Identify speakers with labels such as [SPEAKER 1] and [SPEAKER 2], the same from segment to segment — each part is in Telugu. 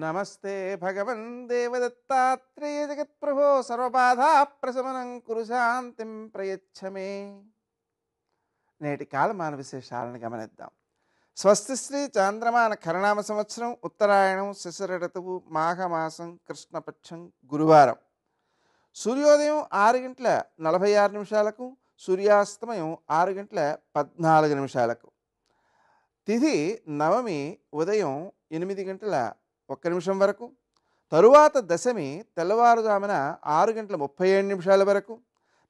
[SPEAKER 1] నమస్తే భగవన్ దేవదత్తాత్రేయ జగత్ప్రభో సర్వబాధా ప్రశమనం కురు శాంతిం ప్రయచ్చమే. నేటి కాలమాన విశేషాలను గమనిద్దాం. స్వస్తి శ్రీ చాంద్రమాన ఖరనామ సంవత్సరం ఉత్తరాయణం శిశిర ఋతువు మాఘమాసం కృష్ణపక్షం గురువారం. సూర్యోదయం 6:46 సూర్యాస్తమయం 6:14. తిథి నవమి ఉదయం 8:01 వరకు. తరువాత దశమి తెల్లవారుజామున 6:37 వరకు.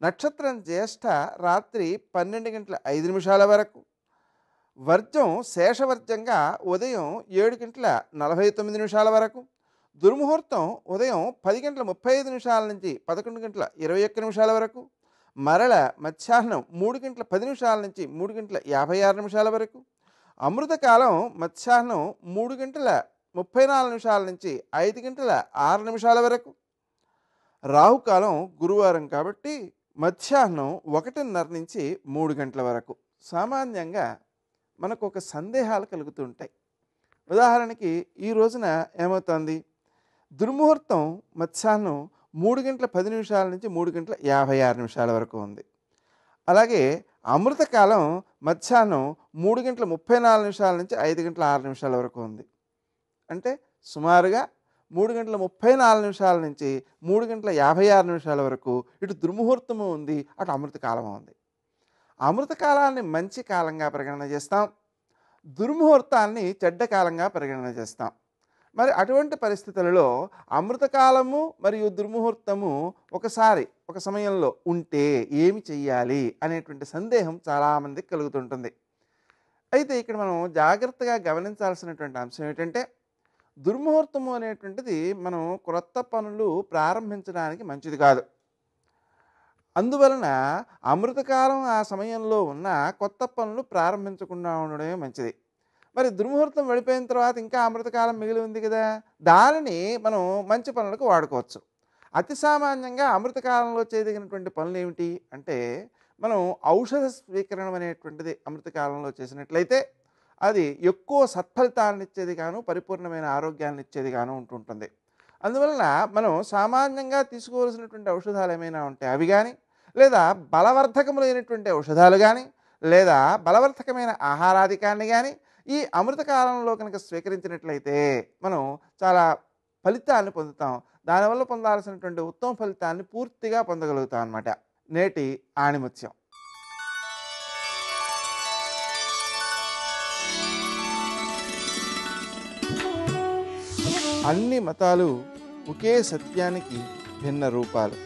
[SPEAKER 1] నక్షత్రం జ్యేష్ఠ రాత్రి 12:05 వరకు. వర్జం శేషవర్జంగా ఉదయం 7:49 వరకు. దుర్ముహూర్తం ఉదయం 10:35 నుంచి 11:21 వరకు. మరల మధ్యాహ్నం 3:10 నుంచి 3:56 వరకు. అమృతకాలం మధ్యాహ్నం 3:34 నుంచి 5:06 వరకు. రాహుకాలం గురువారం కాబట్టి మధ్యాహ్నం 1:30 నుంచి 3 గంటల వరకు. సామాన్యంగా మనకు ఒక సందేహాలు కలుగుతూ ఉంటాయి. ఉదాహరణకి ఈ రోజున ఏమవుతుంది, దుర్ముహూర్తం మధ్యాహ్నం 3:10 నుంచి 3:56 వరకు ఉంది. అలాగే అమృతకాలం మధ్యాహ్నం 3:34 నుంచి 5:06 వరకు ఉంది. అంటే సుమారుగా 3:34 నుంచి 3:56 వరకు ఇటు దుర్ముహూర్తము ఉంది, అటు అమృతకాలం ఉంది. అమృతకాలాన్ని మంచి కాలంగా పరిగణన చేస్తాం, దుర్ముహూర్తాన్ని చెడ్డ కాలంగా పరిగణన చేస్తాం. మరి అటువంటి పరిస్థితులలో అమృతకాలము మరియు దుర్ముహూర్తము ఒకసారి ఒక సమయంలో ఉంటే ఏమి చెయ్యాలి అనేటువంటి సందేహం చాలామందికి కలుగుతుంటుంది. అయితే ఇక్కడ మనం జాగ్రత్తగా గమనించాల్సినటువంటి అంశం ఏంటంటే, దుర్ముహూర్తము అనేటువంటిది మనం క్రొత్త పనులు ప్రారంభించడానికి మంచిది కాదు. అందువలన అమృతకాలం ఆ సమయంలో ఉన్న కొత్త పనులు ప్రారంభించకుండా ఉండడమే మంచిది. మరి దుర్ముహూర్తం వెళ్ళిపోయిన తర్వాత ఇంకా అమృతకాలం మిగిలి ఉంది కదా, దానిని మనం మంచి పనులకు వాడుకోవచ్చు. అతి సామాన్యంగా అమృతకాలంలో చేయదగినటువంటి పనులు ఏమిటి అంటే, మనం ఔషధ స్వీకరణం అనేటువంటిది అమృతకాలంలో చేసినట్లయితే అది ఎక్కువ సత్ఫలితాలను ఇచ్చేది గాను, పరిపూర్ణమైన ఆరోగ్యాన్ని ఇచ్చేది గాను ఉంటుంటుంది. అందువలన మనం సామాన్యంగా తీసుకోవాల్సినటువంటి ఔషధాలు ఏమైనా ఉంటే అవి కానీ, లేదా బలవర్ధకములైనటువంటి ఔషధాలు కానీ, లేదా బలవర్ధకమైన ఆహారాధికాన్ని కానీ ఈ అమృతకాలంలో కనుక స్వీకరించినట్లయితే మనం చాలా ఫలితాన్ని పొందుతాం. దానివల్ల పొందాల్సినటువంటి ఉత్తమ ఫలితాన్ని పూర్తిగా పొందగలుగుతాం అన్నమాట. నేటి ఆణిముత్యం. అన్ని మతాలు ఒకే సత్యానికి భిన్న రూపాలు.